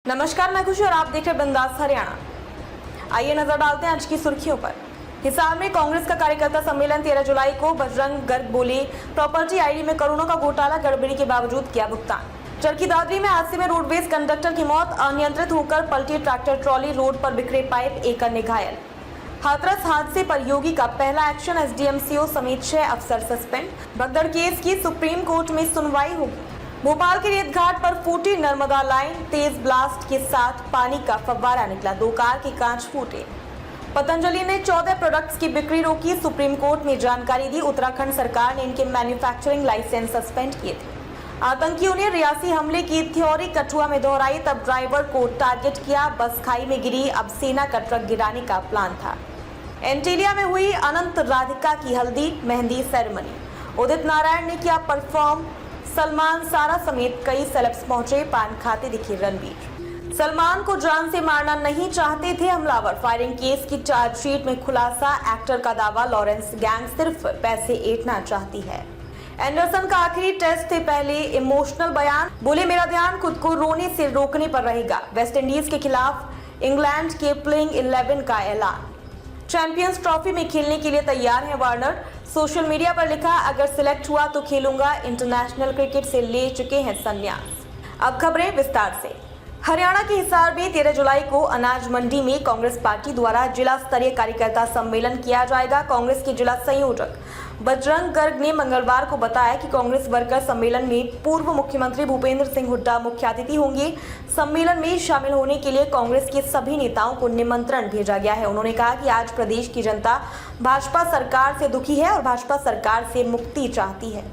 नमस्कार, मैं खुशी और आप देख रहे हैं बिंदास हरियाणा। आइए नजर डालते हैं आज की सुर्खियों पर। हिसार में कांग्रेस का कार्यकर्ता सम्मेलन 13 जुलाई को। बजरंग गर्ग बोले, प्रॉपर्टी आईडी में करोड़ों का घोटाला, गड़बड़ी के बावजूद किया भुगतान। चरखी दादरी में हादसे में रोडवेज कंडक्टर की मौत, अनियंत्रित होकर पलटी ट्रैक्टर ट्रॉली, रोड पर बिखरे पाइप, एक अन्य घायल। हाथरस हादसे पर योगी का पहला एक्शन, एसडीएम समेत 6 अफसर सस्पेंड। भगदड़ केस की सुप्रीम कोर्ट में सुनवाई होगी। भोपाल के रेत घाट पर फूटी नर्मदा लाइन, तेज ब्लास्ट के साथ पानी का फव्वारा निकला, 2 कार के कांच फूटे। पतंजलि ने 14 प्रोडक्ट्स की बिक्री रोकी, सुप्रीम कोर्ट में जानकारी दी। उत्तराखंड सरकार ने इनके मैन्युफैक्चरिंग लाइसेंस सस्पेंड किए थे। आतंकियों ने रियासी हमले की थ्योरी कठुआ में दोहराई, तब ड्राइवर को टारगेट किया, बस खाई में गिरी, अब सेना का ट्रक गिराने का प्लान था। एंटीलिया में हुई अनंत राधिका की हल्दी मेहंदी सेरेमनी, उदित नारायण ने किया परफॉर्म। सलमान, सारा समेत कई सेलेब्स पहुंचे, पान खाते दिखे रणवीर। सलमान को जान से मारना नहीं चाहते थे हमलावर, फायरिंग केस की चार्जशीट में खुलासा। एक्टर का दावा, लॉरेंस गैंग सिर्फ पैसे ऐंठना चाहती है। एंडरसन का आखिरी टेस्ट से पहले इमोशनल बयान, बोले मेरा ध्यान खुद को रोने से रोकने पर रहेगा। वेस्टइंडीज के खिलाफ इंग्लैंड के प्लेइंग 11 का ऐलान। चैंपियंस ट्रॉफी में खेलने के लिए तैयार है वार्नर, सोशल मीडिया पर लिखा, अगर सिलेक्ट हुआ तो खेलूंगा। इंटरनेशनल क्रिकेट से ले चुके हैं संन्यास। अब खबरें विस्तार से। हरियाणा के हिसार में 13 जुलाई को अनाज मंडी में कांग्रेस पार्टी द्वारा जिला स्तरीय कार्यकर्ता सम्मेलन किया जाएगा। कांग्रेस के जिला संयोजक बजरंग गर्ग ने मंगलवार को बताया कि कांग्रेस वर्कर सम्मेलन में पूर्व मुख्यमंत्री भूपेंद्र सिंह हुड्डा मुख्य अतिथि होंगे। सम्मेलन में शामिल होने के लिए कांग्रेस के सभी नेताओं को निमंत्रण भेजा गया है। उन्होंने कहा कि आज प्रदेश की जनता भाजपा सरकार से दुखी है और भाजपा सरकार से मुक्ति चाहती है।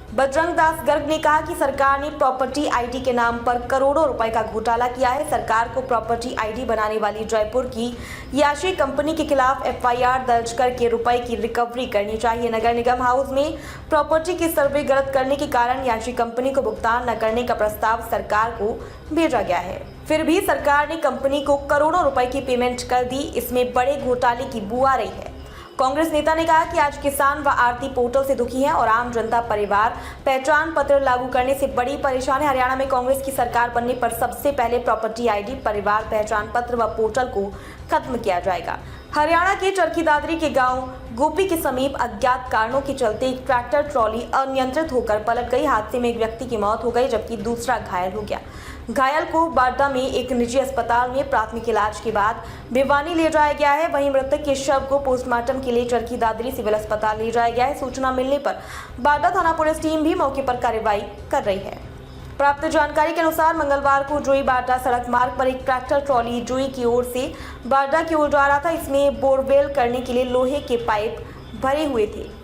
बजरंग दास गर्ग ने कहा कि सरकार ने प्रॉपर्टी आईडी के नाम पर करोड़ों रुपए का घोटाला किया है। सरकार को प्रॉपर्टी आईडी बनाने वाली जयपुर की याशी कंपनी के खिलाफ एफआईआर दर्ज करके रुपए की रिकवरी करनी चाहिए। नगर निगम हाउस में प्रॉपर्टी की सर्वे गलत करने के कारण याशी कंपनी को भुगतान न करने का प्रस्ताव सरकार को भेजा गया है। फिर भी सरकार ने कंपनी को करोड़ों रुपए की पेमेंट कर दी। इसमें बड़े घोटाले की बू आ रही है। कांग्रेस नेता ने कहा कि आज किसान व आरती पोर्टल से दुखी है और आम जनता परिवार पहचान पत्र लागू करने से बड़ी परेशान है। हरियाणा में कांग्रेस की सरकार बनने पर सबसे पहले प्रॉपर्टी आईडी, परिवार पहचान पत्र व पोर्टल को खत्म किया जाएगा। हरियाणा के चरखी दादरी के गांव गोपी के समीप अज्ञात कारणों के चलते एक ट्रैक्टर ट्रॉली अनियंत्रित होकर पलट गई। हादसे में एक व्यक्ति की मौत हो गई जबकि दूसरा घायल हो गया। घायल को बाड्डा में एक निजी अस्पताल में प्राथमिक इलाज के बाद भिवानी ले जाया गया है। वहीं मृतक के शव को पोस्टमार्टम के लिए चरखी दादरी सिविल अस्पताल ले जाया गया है। सूचना मिलने पर बाड्डा थाना पुलिस टीम भी मौके पर कार्रवाई कर रही है। प्राप्त जानकारी के अनुसार मंगलवार को जोई बाड्डा सड़क मार्ग पर एक ट्रैक्टर ट्रॉली जोई की ओर से बाड्डा की ओर जा रहा था। इसमें बोरवेल करने के लिए लोहे के पाइप भरे हुए थे।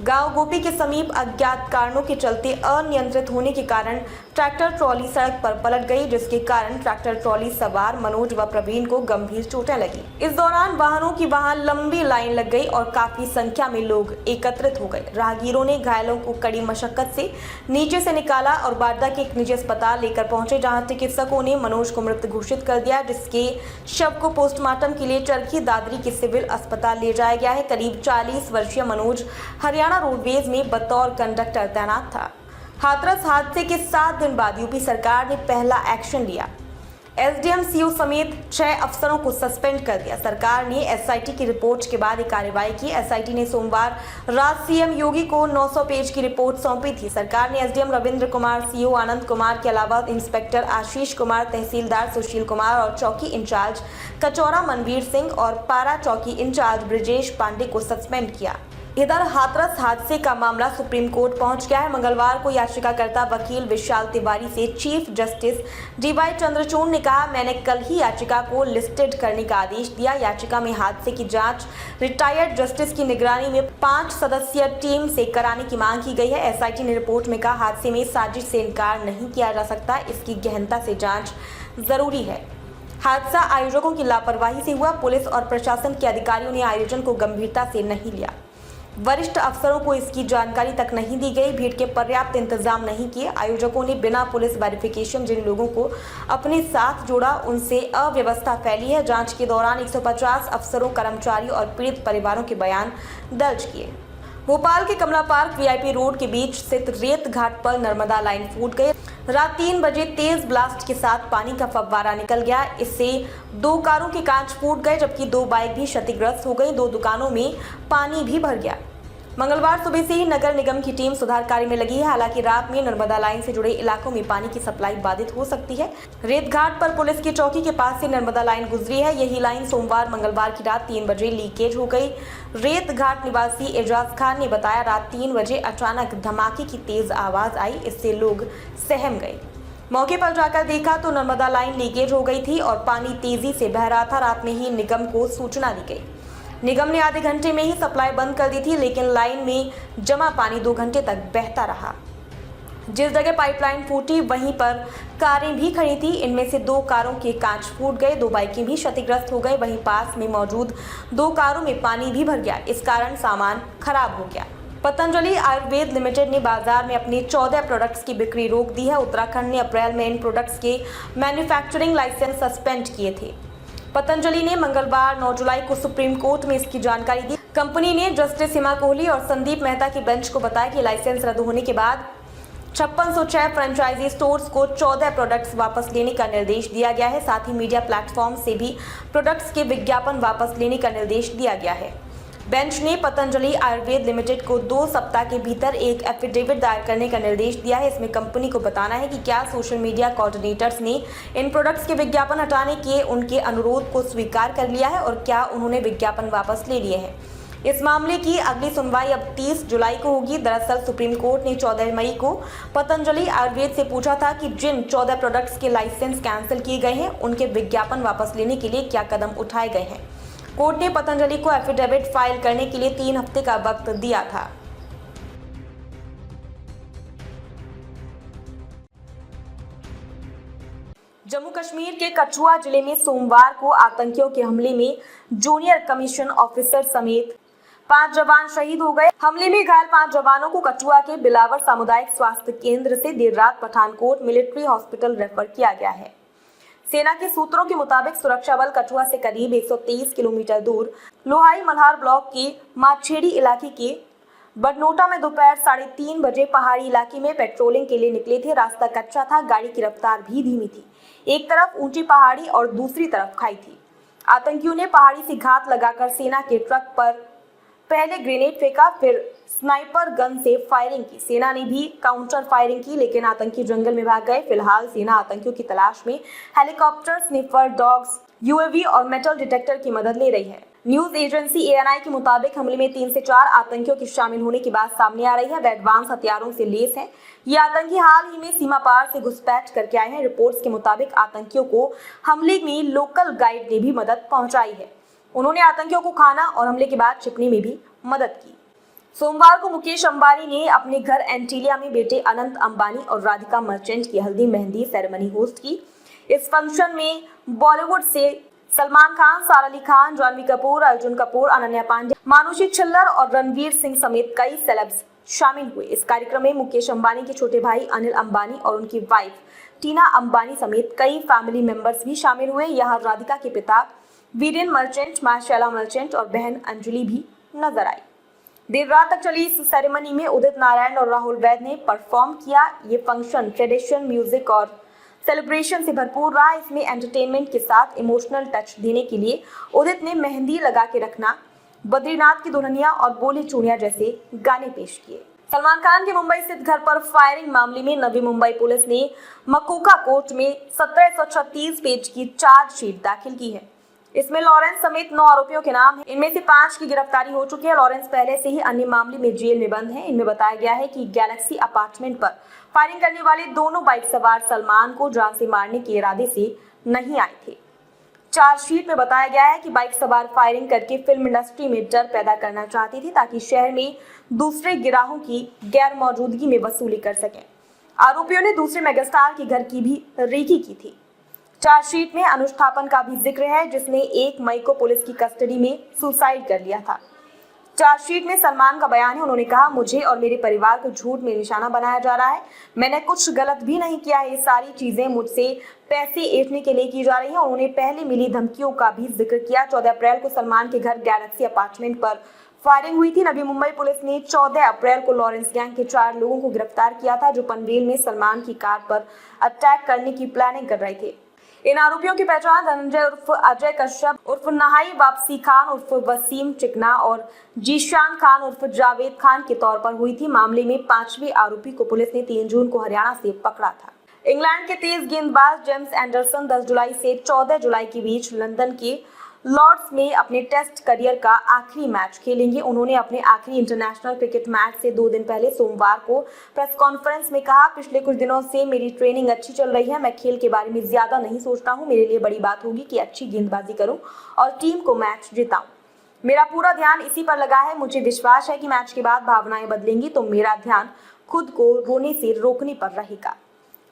गांव गोपी के समीप अज्ञात कारणों के चलते अनियंत्रित होने के कारण ट्रैक्टर ट्रॉली सड़क पर पलट गई, जिसके कारण ट्रैक्टर ट्रॉली सवार मनोज व प्रवीण को गंभीर चोटें लगी। इस दौरान वाहनों की वहां लंबी लाइन लग गई और काफी संख्या में लोग एकत्रित हो गए। राहगीरों ने घायलों को कड़ी मशक्कत से नीचे से निकाला और बाड्डा के एक निजी अस्पताल लेकर पहुंचे, जहां चिकित्सकों ने मनोज को मृत घोषित कर दिया, जिसके शव को पोस्टमार्टम के लिए चरखी दादरी के सिविल अस्पताल ले जाया गया है। करीब 40 वर्षीय मनोज हरियाणा रोडवेज में बतौर कंडक्टर तैनात था। हाथरस हादसे के 7 दिन बाद यूपी सरकार ने पहला एक्शन लिया। एसडीएम समेत 6 अफसरों को सस्पेंड कर दिया। सरकार ने एसआईटी की रिपोर्ट के बाद एक कार्रवाई की। एसआईटी ने सोमवार रात सीएम योगी को 900 पेज की रिपोर्ट सौंपी थी। सरकार ने एसडीएम रविंद्र कुमार, सीओ आनंद कुमार के अलावा इंस्पेक्टर आशीष कुमार, तहसीलदार सुशील कुमार और चौकी इंचार्ज कचौरा मनवीर सिंह और पारा चौकी इंचार्ज ब्रिजेश पांडे को सस्पेंड किया। इधर हाथरस हादसे का मामला सुप्रीम कोर्ट पहुंच गया है। मंगलवार को याचिकाकर्ता वकील विशाल तिवारी से चीफ जस्टिस डीवाई चंद्रचूड़ ने कहा, मैंने कल ही याचिका को लिस्टेड करने का आदेश दिया। याचिका में हादसे की जांच रिटायर्ड जस्टिस की निगरानी में 5 सदस्यीय टीम से कराने की मांग की गई है। एसआईटी ने रिपोर्ट में कहा, हादसे में साजिश से इनकार नहीं किया जा सकता, इसकी गहनता से जाँच जरूरी है। हादसा आयोजकों की लापरवाही से हुआ। पुलिस और प्रशासन के अधिकारियों ने आयोजन को गंभीरता से नहीं लिया। वरिष्ठ अफसरों को इसकी जानकारी तक नहीं दी गई। भीड़ के पर्याप्त इंतजाम नहीं किए। आयोजकों ने बिना पुलिस वेरिफिकेशन जिन लोगों को अपने साथ जोड़ा, उनसे अव्यवस्था फैली है। जांच के दौरान 150 अफसरों, कर्मचारियों और पीड़ित परिवारों के बयान दर्ज किए। भोपाल के कमला पार्क वीआईपी रोड के बीच स्थित रेत घाट पर नर्मदा लाइन फूट गई। रात 3 बजे तेज ब्लास्ट के साथ पानी का फव्वारा निकल गया। इससे 2 कारों के कांच फूट गए, जबकि 2 बाइक भी क्षतिग्रस्त हो गई। 2 दुकानों में पानी भी भर गया। मंगलवार सुबह से ही नगर निगम की टीम सुधार कार्य में लगी है। हालांकि रात में नर्मदा लाइन से जुड़े इलाकों में पानी की सप्लाई बाधित हो सकती है। रेत घाट पर पुलिस की चौकी के पास से नर्मदा लाइन गुजरी है। यही लाइन सोमवार मंगलवार की रात 3 बजे लीकेज हो गई। रेत घाट निवासी एजाज खान ने बताया, रात 3 बजे अचानक धमाके की तेज आवाज आई। इससे लोग सहम गए। मौके पर जाकर देखा तो नर्मदा लाइन लीकेज हो गई थी और पानी तेजी से बह रहा था। रात में ही निगम को सूचना दी गई। निगम ने आधे घंटे में ही सप्लाई बंद कर दी थी, लेकिन लाइन में जमा पानी 2 घंटे तक बहता रहा। जिस जगह पाइपलाइन फूटी वहीं पर कारें भी खड़ी थी। इनमें से 2 कारों के कांच फूट गए, 2 बाइकें भी क्षतिग्रस्त हो गई। वहीं पास में मौजूद 2 कारों में पानी भी भर गया। इस कारण सामान खराब हो गया। पतंजलि आयुर्वेद लिमिटेड ने बाजार में अपने 14 प्रोडक्ट्स की बिक्री रोक दी है। उत्तराखंड ने अप्रैल में इन प्रोडक्ट्स के मैन्युफैक्चरिंग लाइसेंस सस्पेंड किए थे। पतंजलि ने मंगलवार 9 जुलाई को सुप्रीम कोर्ट में इसकी जानकारी दी। कंपनी ने जस्टिस हिमा कोहली और संदीप मेहता की बेंच को बताया कि लाइसेंस रद्द होने के बाद 5606 फ्रेंचाइजी स्टोर्स को 14 प्रोडक्ट्स वापस लेने का निर्देश दिया गया है। साथ ही मीडिया प्लेटफॉर्म से भी प्रोडक्ट्स के विज्ञापन वापस लेने का निर्देश दिया गया है। बेंच ने पतंजलि आयुर्वेद लिमिटेड को 2 सप्ताह के भीतर एक एफिडेविट दायर करने का निर्देश दिया है। इसमें कंपनी को बताना है कि क्या सोशल मीडिया कोऑर्डिनेटर्स ने इन प्रोडक्ट्स के विज्ञापन हटाने के उनके अनुरोध को स्वीकार कर लिया है और क्या उन्होंने विज्ञापन वापस ले लिए हैं। इस मामले की अगली सुनवाई अब 30 जुलाई को होगी। दरअसल सुप्रीम कोर्ट ने 14 मई को पतंजलि आयुर्वेद से पूछा था कि जिन 14 प्रोडक्ट्स के लाइसेंस कैंसिल किए गए हैं उनके विज्ञापन वापस लेने के लिए क्या कदम उठाए गए हैं। कोर्ट ने पतंजलि को एफिडेविट फाइल करने के लिए 3 हफ्ते का वक्त दिया था। जम्मू कश्मीर के कठुआ जिले में सोमवार को आतंकियों के हमले में जूनियर कमीशन ऑफिसर समेत 5 जवान शहीद हो गए। हमले में घायल 5 जवानों को कठुआ के बिलावर सामुदायिक स्वास्थ्य केंद्र से देर रात पठानकोट मिलिट्री हॉस्पिटल रेफर किया गया है। सेना के सूत्रों के मुताबिक सुरक्षा बल कठुआ से करीब 123 किलोमीटर दूर लोहाई मल्हार ब्लॉक के माछेड़ी इलाके के बडनोटा में दोपहर 3:30 बजे पहाड़ी इलाके में पेट्रोलिंग के लिए निकले थे। रास्ता कच्चा था, गाड़ी की रफ्तार भी धीमी थी। एक तरफ ऊंची पहाड़ी और दूसरी तरफ खाई थी। आतंकियों ने पहाड़ी से घात लगाकर सेना के ट्रक पर पहले ग्रेनेड फेंका, फिर स्नाइपर गन से फायरिंग की। सेना ने भी काउंटर फायरिंग की, लेकिन आतंकी जंगल में भाग गए। फिलहाल सेना आतंकियों की तलाश में हेलीकॉप्टर, स्निफर डॉग्स, यूएवी और मेटल डिटेक्टर की मदद ले रही है। न्यूज एजेंसी एएनआई के मुताबिक हमले में 3 से 4 आतंकियों के शामिल होने की बात सामने आ रही है। वे एडवांस हथियारों से लैस हैं। ये आतंकी हाल ही में सीमा पार से घुसपैठ करके आए हैं। रिपोर्ट्स के मुताबिक आतंकियों को हमले में लोकल गाइड ने भी मदद पहुंचाई है। उन्होंने आतंकियों को खाना और हमले के बाद छिपने में भी मदद की। सोमवार को मुकेश अंबानी ने अपने घर एंटीलिया में बेटे अनंत अंबानी और राधिका मर्चेंट की हल्दी मेहंदी सेरेमनी होस्ट की। इस फंक्शन में बॉलीवुड से सलमान खान, सारा अली खान, जानवी कपूर, अर्जुन कपूर, अनन्या पांडे, मानुषी छिल्लर और रणवीर सिंह समेत कई सेलेब्स शामिल हुए। इस कार्यक्रम में मुकेश अंबानी के छोटे भाई अनिल अंबानी और उनकी वाइफ टीना अंबानी समेत कई फैमिली मेंबर्स भी शामिल हुए। यहाँ राधिका के पिता वीरेन मर्चेंट, मां शैला मर्चेंट और बहन अंजलि भी नजर आई। देर रात तक चली इस सेरेमनी में उदित नारायण और राहुल वैद ने परफॉर्म किया। ये फंक्शन ट्रेडिशन, म्यूजिक और सेलिब्रेशन से भरपूर रहा। इसमें एंटरटेनमेंट के साथ इमोशनल टच देने के लिए उदित ने मेहंदी लगा के रखना, बद्रीनाथ की दुल्हनिया और बोली चूड़िया जैसे गाने पेश किए। सलमान खान के मुंबई स्थित घर पर फायरिंग मामले में नवी मुंबई पुलिस ने मकोका कोर्ट में 1736 पेज की चार्जशीट दाखिल की है। इसमें लॉरेंस समेत 9 आरोपियों के नाम हैं। इनमें से 5 की गिरफ्तारी हो चुकी है। लॉरेंस पहले से ही अन्य मामले में जेल में बंद है। इनमें बताया गया है कि गैलेक्सी अपार्टमेंट पर फायरिंग करने वाले दोनों बाइक सवार सलमान को जान से मारने के इरादे से नहीं आए थे। चार्जशीट में बताया गया है कि बाइक सवार फायरिंग करके फिल्म इंडस्ट्री में डर पैदा करना चाहती थी, ताकि शहर में दूसरे गिराहों की गैर मौजूदगी में वसूली कर सकें। आरोपियों ने दूसरे मेगास्टार के घर की भी रेकी की थी। चार्जशीट में अनुष्ठापन का भी जिक्र है, जिसने 1 मई को पुलिस की कस्टडी में सुसाइड कर लिया था। चार्जशीट में सलमान का बयान है। उन्होंने कहा, मुझे और मेरे परिवार को झूठ में निशाना बनाया जा रहा है। मैंने कुछ गलत भी नहीं किया है। ये सारी चीजें मुझसे पैसे ऐंठने के लिए की जा रही हैं। उन्होंने पहले मिली धमकियों का भी जिक्र किया। 14 अप्रैल को सलमान के घर गैलेक्सी अपार्टमेंट पर फायरिंग हुई थी। नवी मुंबई पुलिस ने 14 अप्रैल को लॉरेंस गैंग के 4 लोगों को गिरफ्तार किया था, जो पनवेल में सलमान की कार पर अटैक करने की प्लानिंग कर रहे थे। इन आरोपियों की पहचान धनंजय उर्फ अजय कश्यप उर्फ नहाई वापसी खान उर्फ वसीम चिकना और जीशान खान उर्फ जावेद खान के तौर पर हुई थी। मामले में 5वें आरोपी को पुलिस ने 3 जून को हरियाणा से पकड़ा था। इंग्लैंड के तेज गेंदबाज जेम्स एंडरसन 10 जुलाई से 14 जुलाई के बीच लंदन के लॉर्ड्स में अपने टेस्ट करियर का आखिरी मैच खेलेंगे। उन्होंने अपने आखिरी इंटरनेशनल क्रिकेट मैच से 2 दिन पहले सोमवार को प्रेस कॉन्फ्रेंस में कहा, पिछले कुछ दिनों से मेरी ट्रेनिंग अच्छी चल रही है। मैं खेल के बारे में ज्यादा नहीं सोचता हूँ। मेरे लिए बड़ी बात होगी कि अच्छी गेंदबाजी करूँ और टीम को मैच जिताऊं। मेरा पूरा ध्यान इसी पर लगा है। मुझे विश्वास है कि मैच के बाद भावनाएं बदलेंगी, तो मेरा ध्यान खुद को रोने से रोकने पर रहेगा।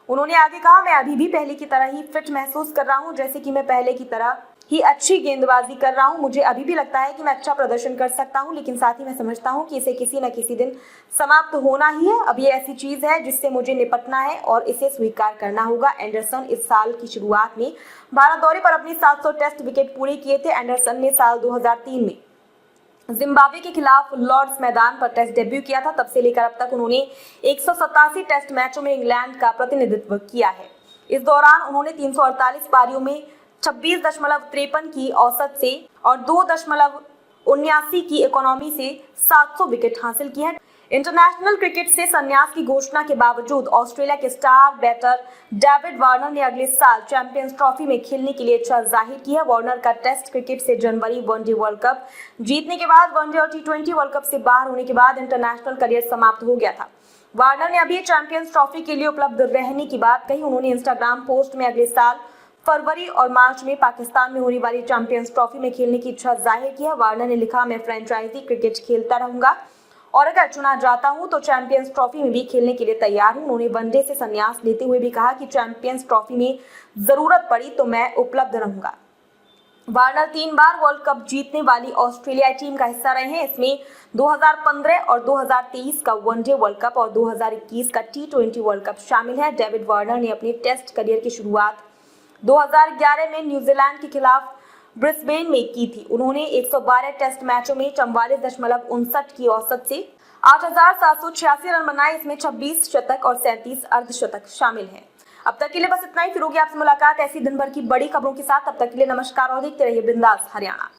उन्होंने आगे कहा, मैं अभी भी पहले की तरह ही फिट महसूस कर रहा हूं, जैसे कि मैं पहले की तरह ही अच्छी गेंदबाजी कर रहा हूं। मुझे अभी भी लगता है कि मैं अच्छा प्रदर्शन कर सकता हूं, लेकिन साथ ही मैं समझता हूं कि इसे किसी न किसी दिन समाप्त होना ही है। अब ये ऐसी चीज है जिससे मुझे निपटना है और इसे स्वीकार करना होगा। एंडरसन इस साल की शुरुआत में भारत दौरे पर अपनी 700 टेस्ट विकेट पूरे किए थे। एंडरसन ने साल 2003 में जिम्बाब्वे के खिलाफ लॉर्ड्स मैदान पर टेस्ट डेब्यू किया था। तब से लेकर अब तक उन्होंने 187 टेस्ट मैचों में इंग्लैंड का प्रतिनिधित्व किया है। इस दौरान उन्होंने 348 पारियों में 26.53 की औसत से और 2.79 की इकोनॉमी से 700 विकेट हासिल किए हैं। इंटरनेशनल क्रिकेट से संन्यास की घोषणा के बावजूद ऑस्ट्रेलिया के स्टार बैटर डेविड वार्नर ने अगले साल चैंपियंस ट्रॉफी में खेलने के लिए इच्छा जाहिर की है। वार्नर का टेस्ट क्रिकेट से जनवरी वनडे वर्ल्ड कप जीतने के बाद वनडे और T20 वर्ल्ड कप से बाहर होने के बाद इंटरनेशनल करियर समाप्त हो गया था। वार्नर ने अभी चैंपियंस ट्रॉफी के लिए उपलब्ध रहने की बात कही। उन्होंने इंस्टाग्राम पोस्ट में अगले साल फरवरी और मार्च में पाकिस्तान में होने वाली चैंपियंस ट्रॉफी में खेलने की इच्छा जाहिर की है। वार्नर ने लिखा, मैं फ्रेंचाइजी क्रिकेट खेलता रहूंगा और अगर चुना जाता हूं तो चैंपियंस ट्रॉफी में भी खेलने के लिए तैयार हूं। उन्होंने वनडे से संन्यास लेते हुए भी कहा कि चैंपियंस ट्रॉफी में जरूरत पड़ी तो मैं उपलब्ध रहूंगा। वार्नर 3 बार वर्ल्ड कप जीतने वाली ऑस्ट्रेलियाई टीम का हिस्सा रहे हैं। इसमें 2015 और 2023 का वनडे वर्ल्ड कप और 2021 का T20 वर्ल्ड कप शामिल है। डेविड वार्नर ने अपने टेस्ट करियर की शुरुआत 2011 में न्यूजीलैंड के खिलाफ ब्रिस्बेन में की थी। उन्होंने 112 टेस्ट मैचों में 44.59 की औसत से 8,786 रन बनाए। इसमें 26 शतक और 37 अर्धशतक शामिल हैं। अब तक के लिए बस इतना ही। फिर होगी आपसे मुलाकात ऐसी दिन भर की बड़ी खबरों के साथ। तब तक के लिए नमस्कार और देखते रहिए बिंदास हरियाणा।